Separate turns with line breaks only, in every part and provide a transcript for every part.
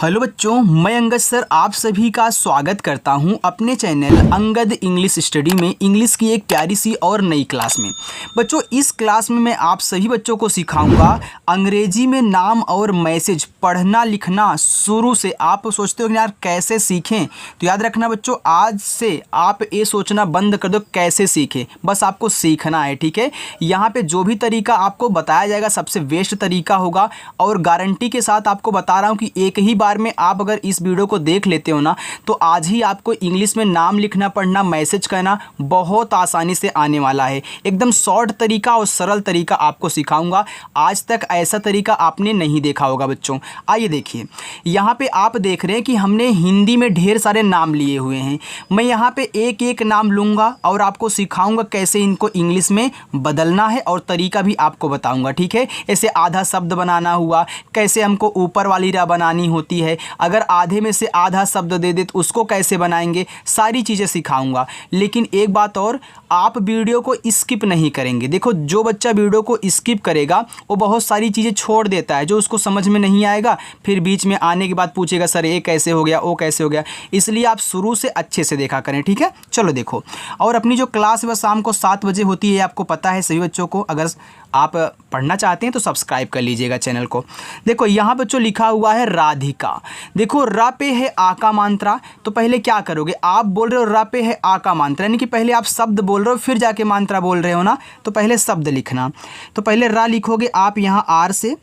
Hello बच्चों, मैं Angad sir आप सभी का स्वागत करता हूं अपने चैनल अंगद इंग्लिश स्टडी में इंग्लिश की एक प्यारी सी और नई क्लास में। बच्चों, इस क्लास में मैं आप सभी बच्चों को सिखाऊंगा अंग्रेजी में नाम और मैसेज पढ़ना लिखना शुरू से। आप सोचते हो कि यार कैसे सीखें, तो याद रखना बच्चों, आज से आप ये सोचना बंद कर दो कैसे सीखें, बस आपको सीखना है। ठीक है, यहाँ पे जो भी तरीका आपको बताया जाएगा सबसे बेस्ट तरीका होगा और गारंटी के साथ आपको बता रहा हूँ कि एक ही बार में आप अगर इस वीडियो को देख लेते हो ना, तो आज ही आपको इंग्लिश में नाम लिखना पढ़ना मैसेज करना बहुत आसानी से आने वाला है। एकदम शॉर्ट तरीका और सरल तरीका आपको सिखाऊंगा। आज तक ऐसा तरीका आपने नहीं देखा होगा बच्चों। आइए देखिए, यहाँ पे आप देख रहे हैं कि हमने हिंदी में ढेर सारे नाम लिए हुए हैं। मैं यहाँ पे एक एक नाम लूँगा और आपको सिखाऊंगा कैसे इनको इंग्लिश में बदलना है और तरीका भी आपको बताऊँगा। ठीक है, ऐसे आधा शब्द बनाना हुआ, कैसे हमको ऊपर वाली रा बनानी होती है, अगर आधे में से आधा शब्द दे दे तो उसको कैसे बनाएंगे, सारी चीज़ें सिखाऊंगा। लेकिन एक बात और, आप वीडियो को स्किप नहीं करेंगे। देखो, जो बच्चा वीडियो को स्किप करेगा वो बहुत सारी चीज़ें छोड़ देता है जो उसको समझ में नहीं आएगा, फिर बीच में आने के बाद पूछेगा सर ये कैसे हो गया, वो कैसे हो गया। इसलिए आप शुरू से अच्छे से देखा करें। ठीक है, चलो देखो। और अपनी जो क्लास वह शाम को 7 बजे होती है, आपको पता है सभी बच्चों को। अगर आप पढ़ना चाहते हैं तो सब्सक्राइब कर लीजिएगा चैनल को। देखो यहाँ बच्चों लिखा हुआ है राधिका। देखो रा पे है आ का मात्रा, तो पहले क्या करोगे, आप बोल रहे हो रा पे है आ का मात्रा, यानी कि पहले आप शब्द बोल रहे हो फिर जाके मात्रा बोल रहे हो ना, तो पहले शब्द लिखना। तो पहले रा लिखोगे आप यहाँ आर से।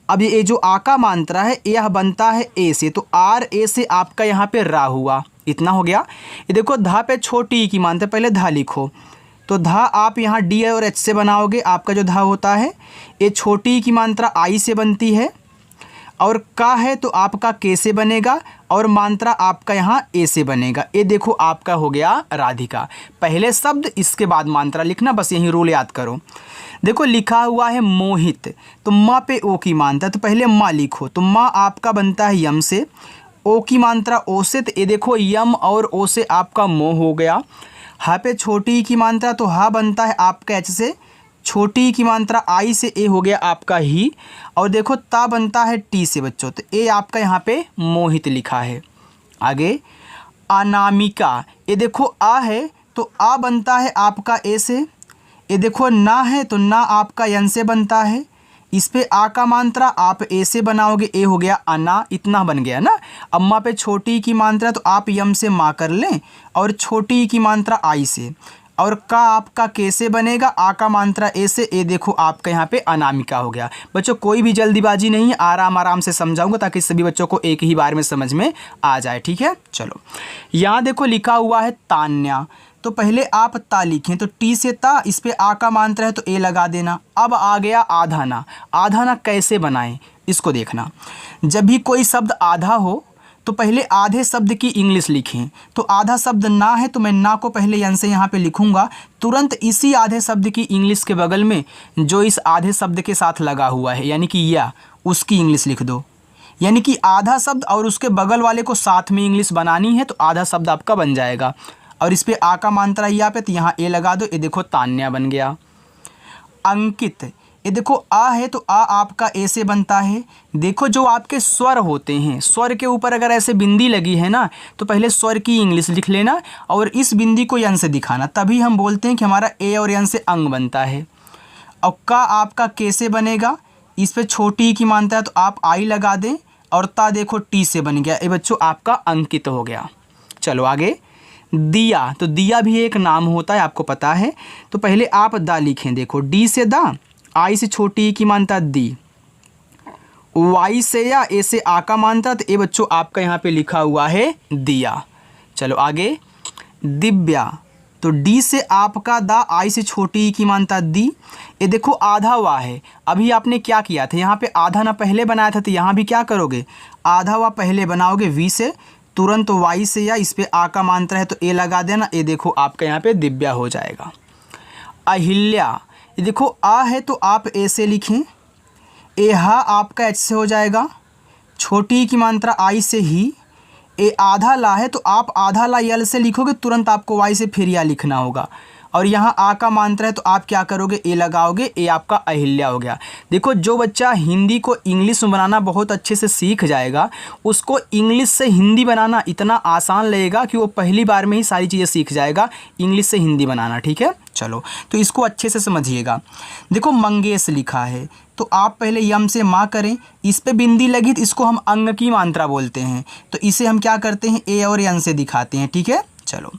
अब ये जो आ का मात्रा है यह बनता है ए से, तो आर ए से आपका यहाँ पे रा हुआ। इतना हो गया। ये देखो धा पे छोटी ई की मात्रा, पहले धा लिखो, तो धा आप यहाँ डी और एच से बनाओगे। आपका जो धा होता है ये छोटी की मात्रा आई से बनती है, और का है तो आपका के से बनेगा, और मात्रा आपका यहाँ ए से बनेगा। ये देखो आपका हो गया राधिका। पहले शब्द इसके बाद मात्रा लिखना, बस यही रूल याद करो। देखो लिखा हुआ है मोहित, तो माँ पे ओ की मात्रा, तो पहले माँ लिखो, तो माँ आपका बनता है यम से, ओ की मात्रा ओ से, तो ये देखो यम और ओ से आपका मोह हो गया। हा पे छोटी की मात्रा, तो हा बनता है आपका एच से, छोटी की मात्रा आई से, ए हो गया आपका ही, और देखो ता बनता है टी से बच्चों, तो ए आपका यहाँ पे मोहित लिखा है। आगे अनामिका, ये देखो आ है तो आ बनता है आपका ए से, ये देखो ना है तो ना आपका यन से बनता है। इस पे आ का मात्रा आप ए से बनाओगे, ए हो गया अना, इतना बन गया ना। अम्मा पे छोटी की मात्रा, तो आप यम से माँ कर लें, और छोटी की मात्रा आई से, और का आपका कैसे बनेगा, आ का मात्रा ए से, ए देखो आपका यहाँ पे अनामिका हो गया। बच्चों कोई भी जल्दीबाजी नहीं है, आराम आराम से समझाऊंगा ताकि सभी बच्चों को एक ही बार में समझ में आ जाए। ठीक है, चलो यहाँ देखो लिखा हुआ है तान्या, तो पहले आप ता लिखें, तो टी से ता, इस पे आ का मात्रा है तो ए लगा देना। अब आ गया आधाना। आधाना कैसे बनाएं इसको देखना। जब भी कोई शब्द आधा हो तो पहले आधे शब्द की इंग्लिश लिखें। तो आधा शब्द ना है तो मैं ना को पहले यन से यहाँ पे लिखूंगा, तुरंत इसी आधे शब्द की इंग्लिश के बगल में जो इस आधे शब्द के साथ लगा हुआ है, यानी कि या, उसकी इंग्लिश लिख दो। यानी कि आधा शब्द और उसके बगल वाले को साथ में इंग्लिश बनानी है, तो आधा शब्द आपका बन जाएगा। और इस पे आ का मात्रा या पे, तो यहाँ ए लगा दो, ये देखो तान्या बन गया। अंकित, ये देखो आ है तो आ आपका ए से बनता है। देखो जो आपके स्वर होते हैं, स्वर के ऊपर अगर ऐसे बिंदी लगी है ना, तो पहले स्वर की इंग्लिश लिख लेना और इस बिंदी को यन से दिखाना, तभी हम बोलते हैं कि हमारा ए और यन से अंग बनता है। और का आपका के से बनेगा, इस पे छोटी की मात्रा है तो आप आई लगा दें, और ता देखो टी से बन गया। ये बच्चों आपका अंकित हो गया। चलो आगे दिया, तो दिया भी एक नाम होता है, आपको पता है। तो पहले आप दा लिखें, देखो डी से दा, आई से छोटी की मात्रा दी, वाई से या, ए से आ का मात्रा, तो ये बच्चों आपका यहाँ पे लिखा हुआ है दिया। चलो आगे दिव्या, तो डी से आपका दा, आई से छोटी की मात्रा दी, ये देखो आधा वा है। अभी आपने क्या किया था, यहाँ पे आधा ना पहले बनाया था, तो यहाँ भी क्या करोगे, आधा वा पहले बनाओगे वी से, तुरंत वाई से या, इस पे आ का मात्रा है तो ए लगा देना, ये देखो आपका यहाँ पे दिव्या हो जाएगा। अहिल्या, ये देखो आ है तो आप ए से लिखें, ए हा आपका एच से हो जाएगा, छोटी की मात्रा आई से ही, ए आधा ला है तो आप आधा ला यल से लिखोगे, तुरंत आपको वाई से फिर या लिखना होगा। और यहाँ आ का मात्रा है तो आप क्या करोगे, ए लगाओगे, ए आपका अहिल्या हो गया। देखो जो बच्चा हिंदी को इंग्लिश में बनाना बहुत अच्छे से सीख जाएगा, उसको इंग्लिश से हिंदी बनाना इतना आसान लगेगा कि वो पहली बार में ही सारी चीज़ें सीख जाएगा इंग्लिश से हिंदी बनाना। ठीक है, चलो तो इसको अच्छे से समझिएगा। देखो मंगेश लिखा है तो आप पहले यम से माँ करें, इस पे बिंदी लगी तो इसको हम अंग की मात्रा बोलते हैं, तो इसे हम क्या करते हैं, ए और एन से दिखाते हैं। ठीक है, चलो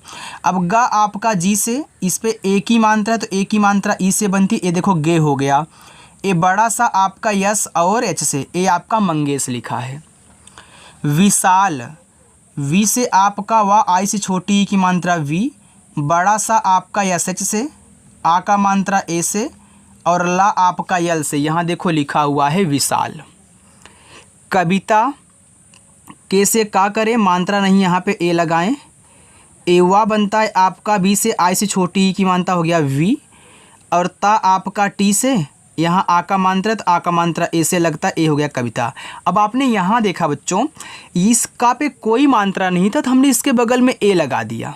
अब गा आपका जी से, इस पे ए की मात्रा है तो ए की मात्रा ई से बनती, ए देखो गे हो गया। ए बड़ा सा आपका यस और एच से, ए आपका मंगेश लिखा है। विशाल, वी से आपका वा, आई से छोटी ई की मात्रा वी, बड़ा सा आपका यस एच से, आ का मात्रा ए से और ला आपका यल से, यहाँ देखो लिखा हुआ है विशाल। कविता, के से का करें, मात्रा नहीं यहाँ पे ए लगाएं, एवा बनता है आपका बी से, आई से छोटी ई की मात्रा हो गया वी, और ता आपका टी से, यहाँ आ का मात्रा तो आ का मात्रा ए से लगता है, ए हो गया कविता। अब आपने यहाँ देखा बच्चों, इसका पे कोई मात्रा नहीं था तो हमने इसके बगल में ए लगा दिया।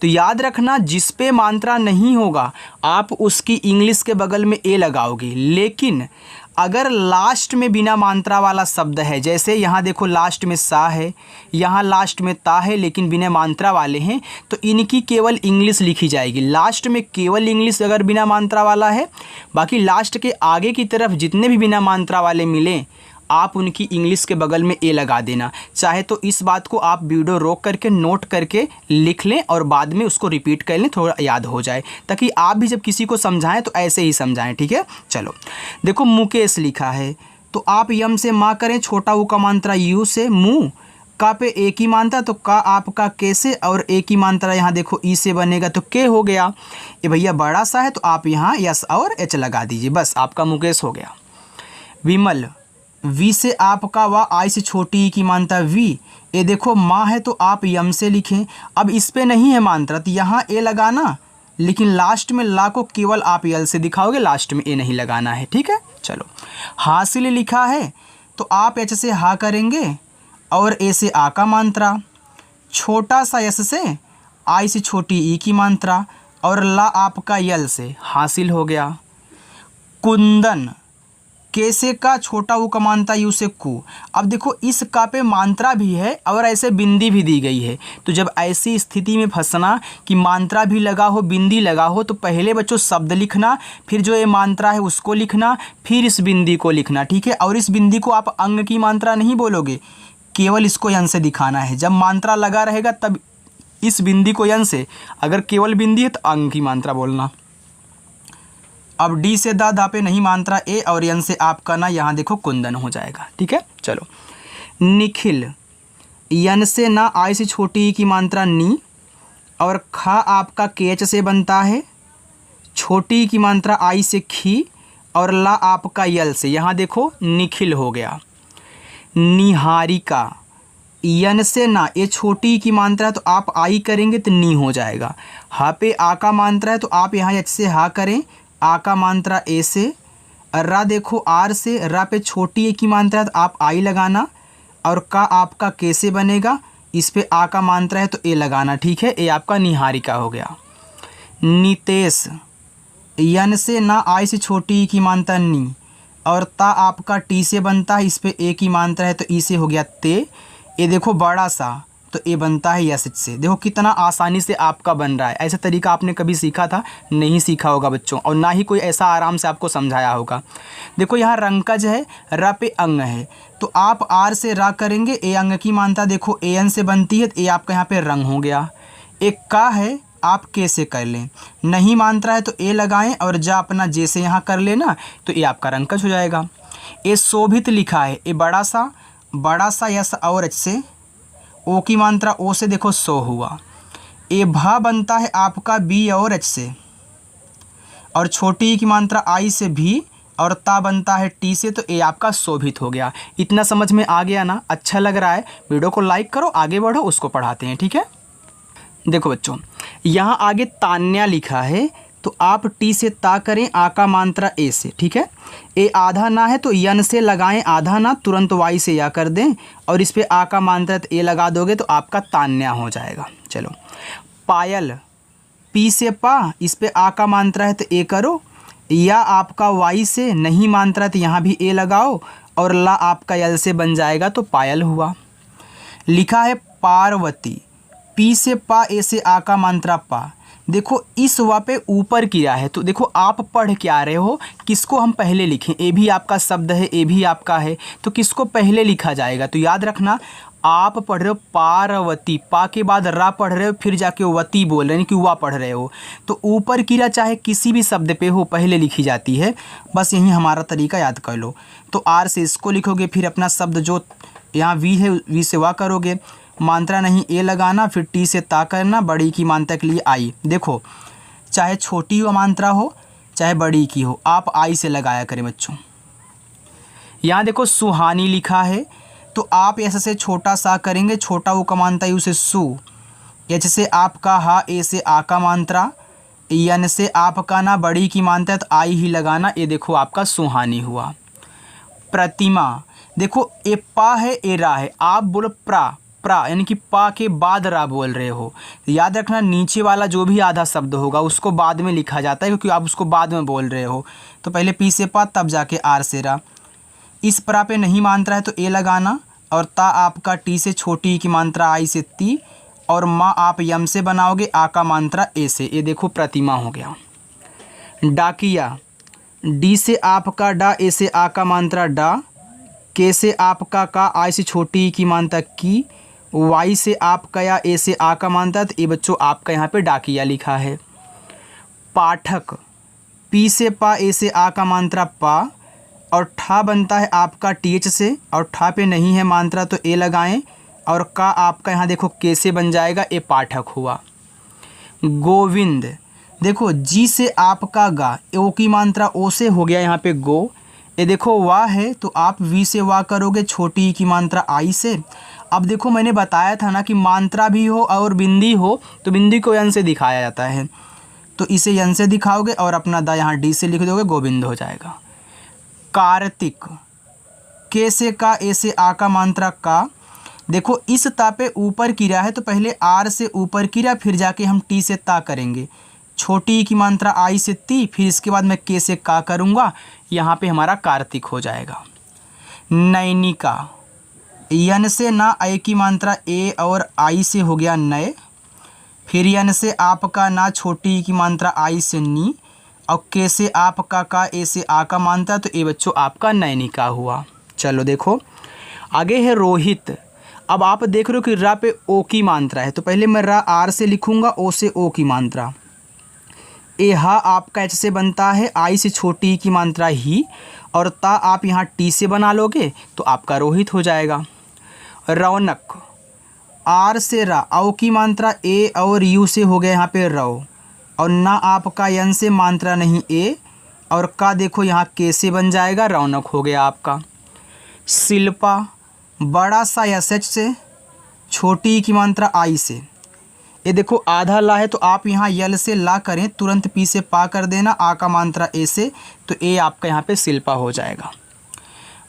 तो याद रखना जिस पे मात्रा नहीं होगा आप उसकी इंग्लिश के बगल में ए लगाओगे, लेकिन अगर लास्ट में बिना मात्रा वाला शब्द है, जैसे यहाँ देखो लास्ट में सा है, यहाँ लास्ट में ता है, लेकिन बिना मात्रा वाले हैं, तो इनकी केवल इंग्लिश लिखी जाएगी। लास्ट में केवल इंग्लिश अगर बिना मात्रा वाला है, बाकी लास्ट के आगे की तरफ जितने भी बिना मात्रा वाले मिलें आप उनकी इंग्लिश के बगल में ए लगा देना। चाहे तो इस बात को आप वीडियो रोक करके नोट करके लिख लें और बाद में उसको रिपीट कर लें, थोड़ा याद हो जाए, ताकि आप भी जब किसी को समझाएं तो ऐसे ही समझाएं। ठीक है, चलो देखो मुकेश लिखा है तो आप यम से माँ करें, छोटा ऊ का मात्रा यू से, मुँह का पे ए की मात्रा तो का आपका के से, और ए की मात्रा यहाँ देखो ई से बनेगा तो के हो गया। ये भैया बड़ा सा है तो आप यहाँ यस और एच लगा दीजिए, बस आपका मुकेश हो गया। विमल, वी से आपका वा, आई से छोटी ई की मात्रा वी, ए देखो माँ है तो आप यम से लिखें। अब इस पे नहीं है मात्रा तो यहाँ ए लगाना, लेकिन लास्ट में ला को केवल आप यल से दिखाओगे, लास्ट में ए नहीं लगाना है। ठीक है, चलो हासिल लिखा है तो आप एच से हा करेंगे और ए से आ का मात्रा, छोटा सा यस से, आई से छोटी ई की मात्रा और ला आपका यल से, हासिल हो गया। कुंदन, कैसे का छोटा ऊ का मात्रा यू से कु। अब देखो इस का पे मात्रा भी है और ऐसे बिंदी भी दी गई है, तो जब ऐसी स्थिति में फंसना कि मात्रा भी लगा हो बिंदी लगा हो, तो पहले बच्चों शब्द लिखना, फिर जो ये मात्रा है उसको लिखना, फिर इस बिंदी को लिखना। ठीक है, और इस बिंदी को आप अंग की मात्रा नहीं बोलोगे, केवल इसको यन से दिखाना है। जब मात्रा लगा रहेगा तब इस बिंदी को यन से, अगर केवल बिंदी है तो अंग की मात्रा बोलना। अब डी से दा पे नहीं मात्रा ए और यन से आपका ना, यहाँ देखो कुंदन हो जाएगा। ठीक है, चलो निखिल, यन से ना, आई से छोटी ई की मात्रा नी, और खा आपका केच से बनता है, छोटी ई की मात्रा आई से खी, और ला आपका यल से, यहाँ देखो निखिल हो गया। निहारिका, यन से ना, ये छोटी की मात्रा है तो आप आई करेंगे तो नी हो जाएगा। हा पे आ का मात्रा है तो आप यहाँ एच से हा करें, आ का मात्रा ए से, रा देखो आर से, रा पे छोटी ए की मात्रा है तो आप आई लगाना, और का आपका के से बनेगा, इस पे आ का मात्रा है तो ए लगाना। ठीक है, ए आपका निहारिका हो गया। नितेश, यन से ना, आई से छोटी ई की मात्रा नी, और ता आपका टी से बनता है, इस पे ए की मात्रा है तो ई से हो गया ते, ए देखो बड़ा सा तो ए बनता है यस से। देखो कितना आसानी से आपका बन रहा है। ऐसा तरीका आपने कभी सीखा था? नहीं सीखा होगा बच्चों, और ना ही कोई ऐसा आराम से आपको समझाया होगा। देखो यहाँ रंकज है, र पे अंग है, तो आप आर से रा करेंगे, ए अंग की मात्रा देखो ए एन से बनती है, तो ए आपका यहाँ पे रंग हो गया। एक का है, आप के से कर लें, नहीं मात्रा है तो ए लगाएं, और जा अपना जे से यहाँ कर लेना, तो ये आपका रंकज हो जाएगा। ए शोभित लिखा है, ए बड़ा सा यस और एच से, ओ की मात्रा ओ से देखो सो हुआ। ए भा बनता है आपका बी और एच से, और छोटी की मात्रा आई से भी, और ता बनता है टी से, तो ए आपका शोभित हो गया। इतना समझ में आ गया ना? अच्छा लग रहा है? वीडियो को लाइक करो, आगे बढ़ो, उसको पढ़ाते हैं। ठीक है, देखो बच्चों यहाँ आगे तान्या लिखा है, तो आप टी से ता करें, आ का मात्रा ए से। ठीक है, ए आधा ना है तो यन से लगाएं, आधा ना तुरंत वाई से या कर दें, और इस पे आ का मात्रा ए लगा दोगे तो आपका तान्या हो जाएगा। चलो पायल, पी से पा, इस पे आ का मात्रा है तो ए करो, या आपका वाई से नहीं मात्रा है तो यहाँ भी ए लगाओ, और ला आपका यल से बन जाएगा तो पायल हुआ। लिखा है पार्वती, पी से पा, ए से आ का मात्रा पा। देखो इस वा पे ऊपर किया है, तो देखो आप पढ़ के आ रहे हो, किसको हम पहले लिखें? ए भी आपका शब्द है, ए भी आपका है, तो किसको पहले लिखा जाएगा? तो याद रखना, आप पढ़ रहे हो पार्वती, पा के बाद रा पढ़ रहे हो, फिर जाके वती बोल रहे हैं कि वा पढ़ रहे हो, तो ऊपर क्रिया चाहे किसी भी शब्द पे हो पहले लिखी जाती है। बस यही हमारा तरीका याद कर लो। तो आर से इसको लिखोगे, फिर अपना शब्द जो यहाँ वी है वी से वा करोगे, मात्रा नहीं ए लगाना, फिर टी से ता करना, बड़ी की मात्रा के लिए आई। देखो चाहे छोटी मात्रा हो चाहे बड़ी की हो, आप आई से लगाया करें बच्चों। यहाँ देखो सुहानी लिखा है, तो आप ऐसे से छोटा सा करेंगे, छोटा वो का मात्रा यू से सु, एच से आपका हा, ए से आ का मात्रा, यन से आपका ना, बड़ी की मात्रा तो आई ही लगाना। ये देखो आपका सुहानी हुआ। प्रतिमा, देखो ए पा है ए रा है, आप बोलो प्रा, प्रा यानी कि पा के बाद रा बोल रहे हो। याद रखना नीचे वाला जो भी आधा शब्द होगा उसको बाद में लिखा जाता है, क्योंकि आप उसको बाद में बोल रहे हो। तो पहले पी से पा, तब जाके आर से रा। इस प्रा पे नहीं मात्रा है तो ए लगाना, और ता आपका टी से छोटी की मात्रा आई से ती, और माँ आप यम से बनाओगे, आ का मात्रा ए से। ये देखो प्रतिमा हो गया। डाकिया, डी से आपका डा, ए से आ का मात्रा डा, के से आपका का, आई से छोटी की मात्रा की, वाई से आपका या, ए से आ का मात्रा, तो ये बच्चों आपका यहाँ पे डाकिया लिखा है। पाठक, पी से पा, ए से आ का मात्रा पा, और ठा बनता है आपका टी एच से, और ठा पे नहीं है मात्रा तो ए लगाएं, और का आपका यहाँ देखो के से बन जाएगा, ए पाठक हुआ। गोविंद, देखो जी से आपका गा, ओ की मात्रा ओ से हो गया यहाँ पे गो। ये देखो वाह है तो आप वी से वाह करोगे, छोटी की मात्रा आई से। अब देखो मैंने बताया था ना कि मात्रा भी हो और बिंदी हो तो बिंदी को यन से दिखाया जाता है, तो इसे यन से दिखाओगे और अपना दा यहाँ डी से लिख दोगे, गोविंद हो जाएगा। कार्तिक, के से का, ए से आ का मात्रा का। देखो इस ता पे ऊपर किया है तो पहले आर से ऊपर किया, फिर जाके हम टी से ता करेंगे, छोटी की मात्रा आई से ती, फिर इसके बाद मैं के से का करूँगा, यहाँ पे हमारा कार्तिक हो जाएगा। नैनिका, यन से ना, आई की मात्रा ए और आई से हो गया नए, फिर यन से आपका ना, छोटी की मात्रा आई से नी, और के से आपका का, ए से आ का मात्रा, तो ये बच्चों आपका नैनिका हुआ। चलो देखो आगे है रोहित। अब आप देख रहे हो कि रा पे ओ की मात्रा है, तो पहले मैं रा आर से लिखूँगा, ओ से ओ की मात्रा, ए हा आपका एच से बनता है, आई से छोटी की मात्रा ही, और ता आप यहाँ टी से बना लोगे तो आपका रोहित हो जाएगा। रौनक, आर से रा, औ की मात्रा ए और यू से हो गया यहाँ पे रौ, और ना आपका यन से मात्रा नहीं ए, और का देखो यहाँ के से बन जाएगा, रौनक हो गया आपका। शिल्पा, बड़ा सा एस एच से, छोटी की मात्रा आई से। ये देखो आधा ला है तो आप यहाँ यल से ला करें, तुरंत पी से पा कर देना, आ का मात्रा ए से, तो ए आपका यहाँ पे शिल्पा हो जाएगा।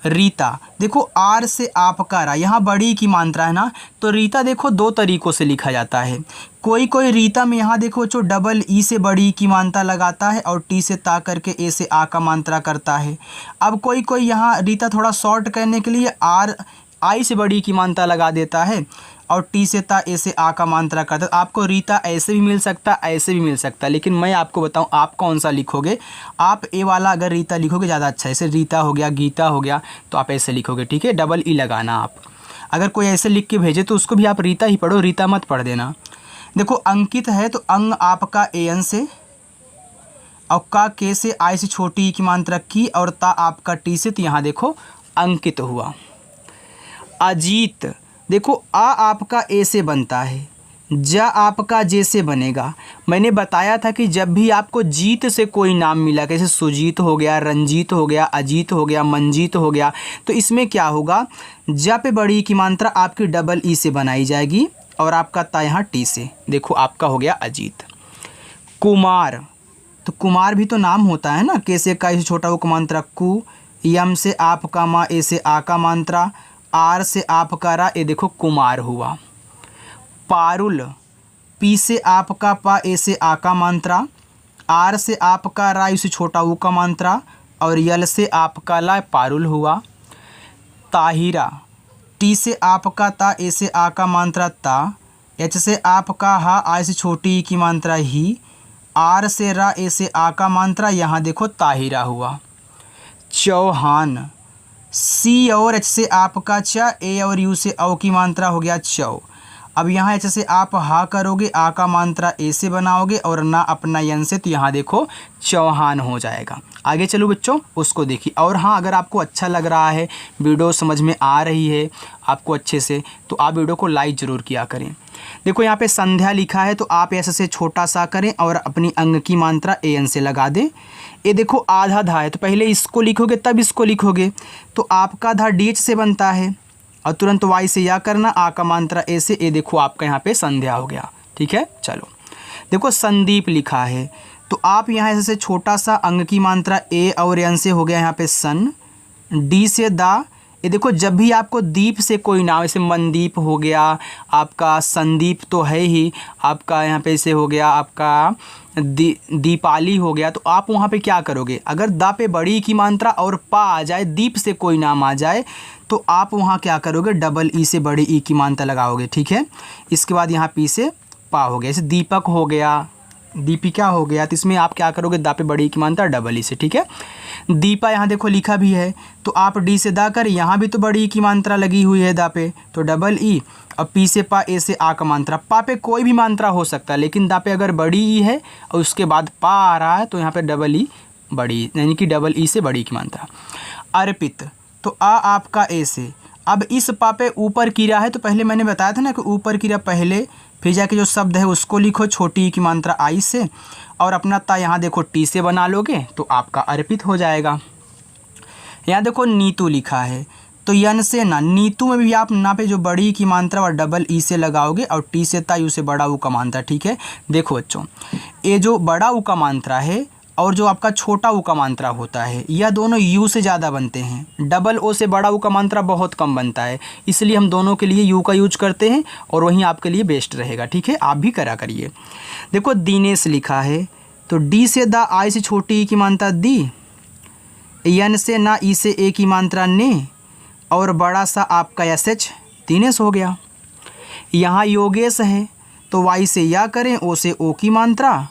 रीता, देखो आर से आपका रा, यहाँ बड़ी की मात्रा है ना, तो रीता देखो दो तरीक़ों से लिखा जाता है। कोई कोई रीता में यहाँ देखो जो डबल ई से बड़ी की मात्रा लगाता है और टी से ता करके ए से आ का मात्रा करता है। अब कोई कोई यहाँ रीता थोड़ा शॉर्ट करने के लिए आर आई से बड़ी की मात्रा लगा देता है और टी से ता ए से आ का मात्रा करता है। आपको रीता ऐसे भी मिल सकता, ऐसे भी मिल सकता, लेकिन मैं आपको बताऊं आप कौन सा लिखोगे। आप ए वाला अगर रीता लिखोगे ज़्यादा अच्छा है, जैसे रीता हो गया, गीता हो गया, तो आप ऐसे लिखोगे, ठीक है, डबल ई लगाना। आप अगर कोई ऐसे लिख के भेजे तो उसको भी आप रीता ही पढ़ो, रीता मत पढ़ देना। देखो अंकित है तो अंग आपका ए एन से, और का के से, आई से छोटी की मात्रा की, और ता आपका टी से, तो यहाँ देखो अंकित हुआ। अजीत, देखो आ आपका ए से बनता है, जा आपका जे से बनेगा। मैंने बताया था कि जब भी आपको जीत से कोई नाम मिला, जैसे सुजीत हो गया, रंजीत हो गया, अजीत हो गया, मंजीत हो गया, तो इसमें क्या होगा, जा पे बड़ी की मात्रा आपकी डबल ई से बनाई जाएगी और आपका ता यहाँ टी से। देखो आपका हो गया अजीत। कुमार, तो कुमार भी तो नाम होता है ना, के से का से छोटा वो का मात्रा कु, यम से आपका मा, ए से आ का मात्रा, आर से आपका रा, ये देखो कुमार हुआ। पारुल, पी से आपका पा, ए से आ का मात्रा, आर से आपका रा, यू से छोटा ऊ का मात्रा, और यल से आपका ला, पारुल हुआ। ताहिरा, टी से आपका ता, ए से आ का मात्रा ता, एच से आपका हा, आ से छोटी ई की मात्रा ही, आर से रा, ए से आ का मात्रा, यहाँ देखो ताहिरा हुआ। चौहान, सी और एच से आपका चा, ए और यू से औ की मात्रा हो गया चौ। अब यहाँ एच से आप हा करोगे, आ का मात्रा ए से बनाओगे और ना अपना यन से, तो यहाँ देखो चौहान हो जाएगा। आगे चलो बच्चों, उसको देखिए। और हाँ, अगर आपको अच्छा लग रहा है, वीडियो समझ में आ रही है आपको अच्छे से, तो आप वीडियो को लाइक ज़रूर किया करें। देखो यहाँ पे संध्या लिखा है, तो आप ऐसे से छोटा सा करें और अपनी अंग की मात्रा ए एन से लगा दें। ये देखो आधा धा है, तो पहले इसको लिखोगे तब इसको लिखोगे, तो आपका धा डी एच से बनता है और तुरंत वाई से या करना, आ का मात्रा ए से, ए देखो आपका यहाँ पे संध्या हो गया। ठीक है, चलो देखो संदीप लिखा है, तो आप यहाँ ऐसे छोटा सा अंग की मात्रा ए और एन से हो गया यहाँ पे सन, डी से दा। ये देखो जब भी आपको दीप से कोई नाम, जैसे मनदीप हो गया आपका, संदीप तो है ही आपका, यहाँ पे से हो गया आपका दीपाली हो गया, तो आप वहाँ पे क्या करोगे, अगर दा पे बड़ी की मात्रा और पा आ जाए, दीप से कोई नाम आ जाए, तो आप वहाँ क्या करोगे, डबल ई से बड़ी ई की मात्रा लगाओगे। ठीक है, इसके बाद यहाँ पी से पा हो गया, जैसे दीपक हो गया, दीपिका हो गया, तो इसमें आप क्या करोगे, दा पे बड़ी की मात्रा डबल ई से। ठीक है, दीपा यहाँ देखो लिखा भी है, तो आप डी से दा कर, यहाँ भी तो बड़ी की मात्रा लगी हुई है दा पे, तो डबल ई, और पी से पा, ए से आ का मात्रा, पा पे कोई भी मात्रा हो सकता है, लेकिन दा पे अगर बड़ी ई है और उसके बाद पा आ रहा है, तो यहाँ पे डबल ई बड़ी, यानी कि डबल ई से बड़ी की मात्रा। अर्पित, तो आ आपका ए से, अब इस पा पे ऊपर किरा है, तो पहले मैंने बताया था ना कि ऊपर किरा पहले, फिर जाके जो शब्द है उसको लिखो छोटी ई की मात्रा आई से, और अपना ता यहाँ देखो टी से बना लोगे, तो आपका अर्पित हो जाएगा। यहाँ देखो नीतू लिखा है, तो यन से ना, नीतू में भी आप ना पे जो बड़ी की मात्रा और डबल ई से लगाओगे, और टी से ता, यू से बड़ा ऊ का मात्रा। ठीक है, देखो बच्चों, ये जो बड़ा ऊ का मात्रा है और जो आपका छोटा ऊ का मात्रा होता है, यह दोनों यू से ज़्यादा बनते हैं, डबल ओ से बड़ा ऊ का मात्रा बहुत कम बनता है, इसलिए हम दोनों के लिए यू का यूज करते हैं, और वहीं आपके लिए बेस्ट रहेगा। ठीक है, आप भी करा करिए। देखो दिनेश लिखा है, तो डी से दा, आई से छोटी ई की मात्रा दी, यन से ना, ई से ए की मात्रा ने, और बड़ा सा आपका एस एच, दिनेश हो गया। यहाँ योगेश है, तो वाई से या करें, ओ से ओ की मात्रा,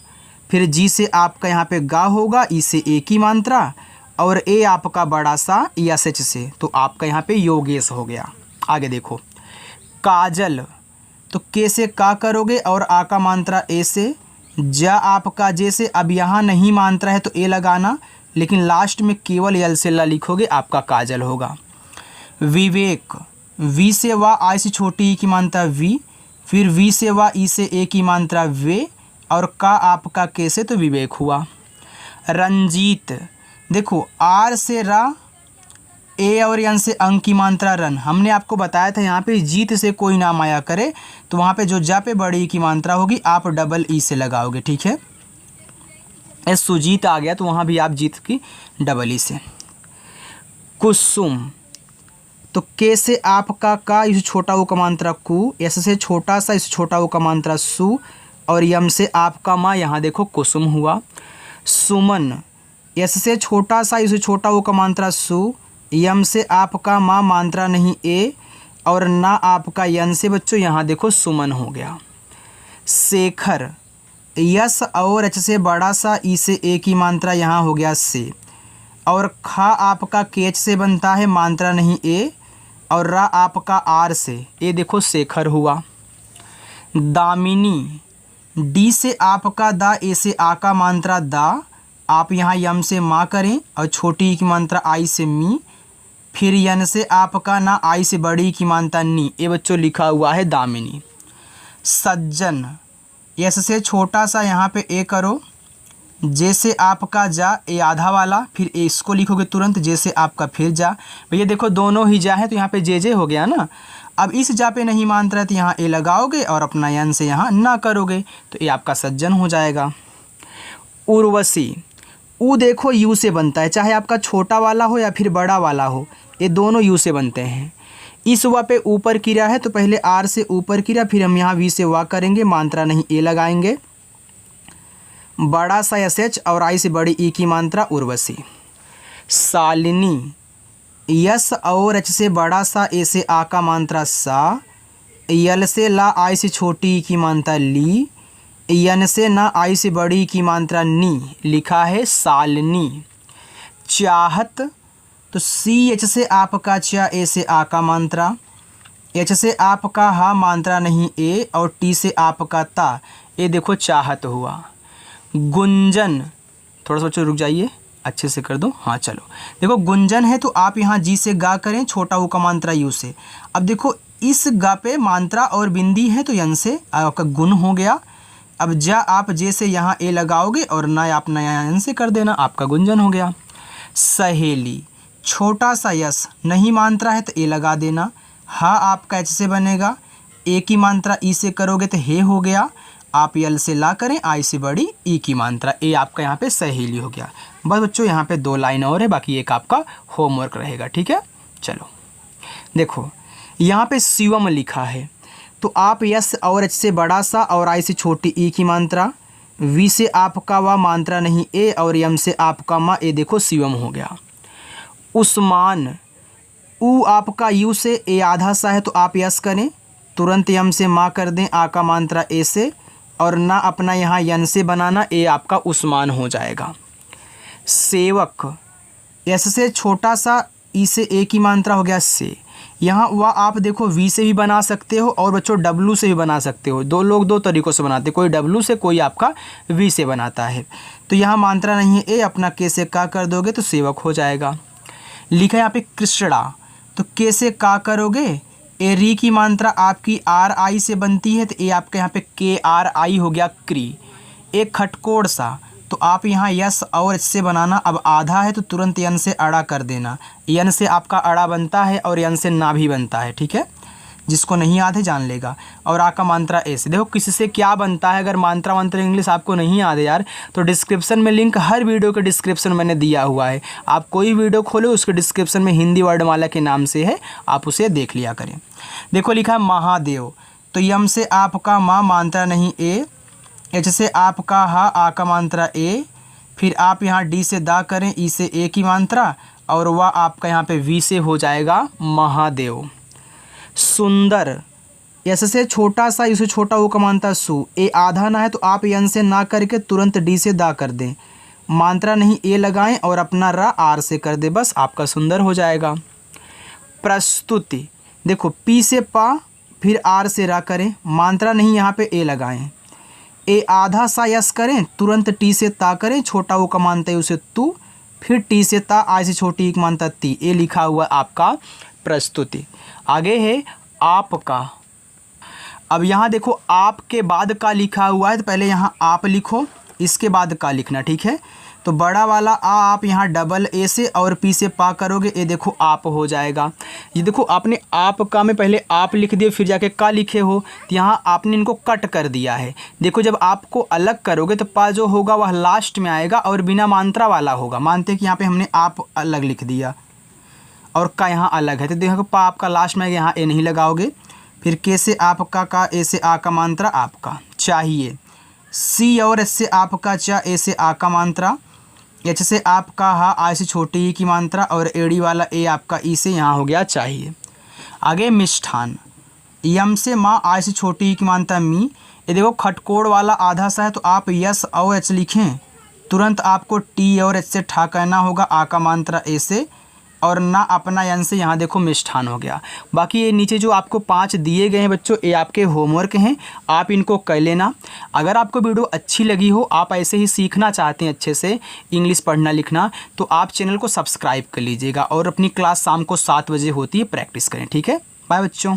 फिर जी से आपका यहाँ पे गा होगा, ई से ए की मात्रा, और ए आपका बड़ा सा एस एच से, तो आपका यहाँ पे योगेश हो गया। आगे देखो काजल, तो के से का करोगे और आ का मात्रा ए से, जा आपका जे से, अब यहाँ नहीं मात्रा है तो ए लगाना, लेकिन लास्ट में केवल यल से ला लिखोगे, आपका काजल होगा। विवेक, वी से वा, आई से छोटी ई की मात्रा वी, फिर वी से वा, ई से ए की मात्रा वे, और का आपका के से, तो विवेक हुआ। रंजीत, देखो आर से रा, ए और एन से अंग की मात्रा रन, हमने आपको बताया था यहाँ पे जीत से कोई नाम आया करे, तो वहाँ पे जो जा पे बड़ी की मात्रा होगी, आप डबल ई से लगाओगे। ठीक है, एस सुजीत आ गया, तो वहाँ भी आप जीत की डबल ई से। कुसुम, तो के से आपका का, इस छोटा ऊ का मात्रा कु, एस से छोटा सा, इस छोटा ऊ का मात्रा सु, और यम से आपका माँ, यहाँ देखो कुसुम हुआ। सुमन, एस से छोटा सा, इस छोटा ऊ का मात्रा सु, यम से आपका माँ, मात्रा नहीं ए, और ना आपका यन से बच्चों, यहाँ देखो सुमन हो गया। शेखर, यस और एच से बड़ा सा, ई से ए की मात्रा, यहाँ हो गया से, और खा आपका केच से बनता है, मात्रा नहीं ए, और रा आपका आर से, ए देखो शेखर हुआ। दामिनी, डी से आपका दा, ए से आ का मात्रा दा, आप यहाँ यम से माँ करें, और छोटी की मात्रा आई से मी, फिर यन से आपका ना, आई से बड़ी की मात्रा नी, ये बच्चों लिखा हुआ है दामिनी। सज्जन, एस से छोटा सा यहाँ पे ए करो, जैसे आपका जा, ए आधा वाला, फिर ए इसको लिखोगे तुरंत, जैसे आपका फिर जा, भैया देखो दोनों ही जा है, तो यहाँ पे जे हो गया ना। अब इस जा पे नहीं मात्रा है, तो यहाँ ए लगाओगे, और अपना यन से यहाँ ना करोगे, तो ये आपका सज्जन हो जाएगा। उर्वशी, ऊ देखो यू से बनता है, चाहे आपका छोटा वाला हो या फिर बड़ा वाला हो, ये दोनों यू से बनते हैं। इस वा पे ऊपर क्रिया है तो पहले आर से ऊपर क्रिया, फिर हम यहाँ वी से वा करेंगे, मात्रा नहीं ए लगाएंगे। बड़ा सा एस एच और आई से बड़ी ई की मात्रा उर्वशी। शालिनी, यस और एच से बड़ा सा ए से आ का मात्रा सा, यल से ला आई से छोटी ई की मात्रा ली, यन से ना आई से बड़ी की मात्रा नी, लिखा है शालिनी। चाहत, तो सी एच से आपका चा, ए से आ का मात्रा, एच से आपका हा मात्रा नहीं ए, और टी से आपका ता, ये देखो चाहत हुआ। गुंजन, थोड़ा सा बच्चों रुक जाइए, अच्छे से कर दो, हाँ चलो। देखो गुंजन है तो आप यहाँ जी से गा करें, छोटा ऊ का मात्रा यू से। अब देखो इस गा पे मात्रा और बिंदी है तो यन से आपका गुण हो गया। अब जा आप जे से यहाँ ए लगाओगे और ना आप नया यन से कर देना, आपका गुंजन हो गया। सहेली, छोटा सा यस, नहीं मात्रा है तो ए लगा देना। हा आपका एच से बनेगा, ए की मात्रा ई से करोगे तो हे हो गया। आप यल से ला करें, आई से बड़ी ई की मात्रा, ए आपका यहाँ पे सहेली हो गया। बस बच्चों यहाँ पे 2 लाइन और है, बाकी एक आपका होमवर्क रहेगा, ठीक है। चलो देखो यहाँ पे शिवम लिखा है तो आप यस और एच से बड़ा सा और आई से छोटी ई की मात्रा, वी से आपका वा मात्रा नहीं ए, और यम से आपका मा, ए देखो शिवम हो गया। उस्मान, ऊ आपका यू से ए आधा सा है तो आप यस करें, तुरंत यम से मा कर दें, आ का मात्रा ए से, और ना अपना यहाँ यन से बनाना, ए आपका उस्मान हो जाएगा। सेवक, एस से छोटा सा ई से ए की मात्रा हो गया से, यहाँ वह आप देखो वी से भी बना सकते हो और बच्चों डब्लू से भी बना सकते हो। 2 लोग 2 तरीक़ों से बनाते हैं, कोई डब्लू से, कोई आपका वी से बनाता है। तो यहाँ मात्रा नहीं है ए, अपना के से का कर दोगे तो सेवक हो जाएगा। लिखा है यहाँ पे कृष्णा, तो के से का करोगे, ए री की मात्रा आपकी आर आई से बनती है तो ए आपके यहाँ पे के आर आई हो गया क्री। एक खटकोड़ सा, तो आप यहाँ यस और एच से बनाना। अब आधा है तो तुरंत यन से अड़ा कर देना, यन से आपका अड़ा बनता है और यन से ना भी बनता है, ठीक है। जिसको नहीं याद है जान लेगा। और आ का मात्रा ए से, देखो किसी से क्या बनता है। अगर मात्रा मंत्र इंग्लिश आपको नहीं याद है यार, तो डिस्क्रिप्शन में लिंक, हर वीडियो के डिस्क्रिप्शन मैंने दिया हुआ है। आप कोई वीडियो खोलो उसके डिस्क्रिप्शन में हिंदी वर्णमाला के नाम से है, आप उसे देख लिया करें। देखो लिखा है महादेव, तो यम से आपका माँ मात्रा नहीं ए, एच से आपका हा, आ का मात्रा ए, फिर आप यहाँ डी से दा करें, ई से ए की मात्रा, और वह आपका यहाँ पे वी से हो जाएगा महादेव। सुंदर, एस से छोटा सा, इसे छोटा वो का मात्रा सु, ए आधा ना है तो आप यन से ना करके तुरंत डी से दा कर दें, मात्रा नहीं ए लगाएं और अपना रा आर से कर दे, बस आपका सुंदर हो जाएगा। प्रस्तुति, देखो पी से पा, फिर आर से रा करें, मात्रा नहीं यहाँ पे ए लगाएं, ए आधा सा यस करें, तुरंत टी से ता करें, छोटा वो का मानता है उसे तू, फिर टी से ता, आई से छोटी एक मानता ती, ए लिखा हुआ आपका प्रस्तुति। आगे है आपका। अब यहाँ देखो आपके बाद का लिखा हुआ है तो पहले यहाँ आप लिखो, इसके बाद का लिखना, ठीक है। तो बड़ा वाला आ आप यहाँ डबल ए से और पी से पा करोगे, ये देखो आप हो जाएगा। ये देखो आपने आप का में पहले आप लिख दिए फिर जाके का लिखे हो, तो यहाँ आपने इनको कट कर दिया है। देखो जब आपको अलग करोगे तो पा जो होगा वह लास्ट में आएगा और बिना मात्रा वाला होगा। मानते हैं कि यहाँ पे हमने आप अलग लिख दिया और का यहाँ अलग है, तो देखो पा आपका लास्ट में आएगा, यहाँ ए नहीं लगाओगे। फिर के से आपका का, ए से आ का मात्रा आपका चाहिए, सी और एस से आपका चा, ए से आ का मात्रा, एच से आपका हा, आई से छोटी ई की मात्रा, और एड़ी वाला ए आपका ई से यहाँ हो गया चाहिए। आगे मिष्ठान, यम से माँ, आई से छोटी ई की मात्रा मी, ये देखो खटकोड़ वाला आधा सा है तो आप यस और एच लिखें, तुरंत आपको टी और एच से ठा कहना होगा, आ का मात्रा ए से, और ना अपना यन से, यहाँ देखो मिष्ठान हो गया। बाकी ये नीचे जो आपको 5 दिए गए हैं बच्चों, ये आपके होमवर्क हैं, आप इनको कर लेना। अगर आपको वीडियो अच्छी लगी हो, आप ऐसे ही सीखना चाहते हैं अच्छे से इंग्लिश पढ़ना लिखना, तो आप चैनल को सब्सक्राइब कर लीजिएगा और अपनी क्लास शाम को 7 बजे होती है, प्रैक्टिस करें, ठीक है। बाय बच्चों।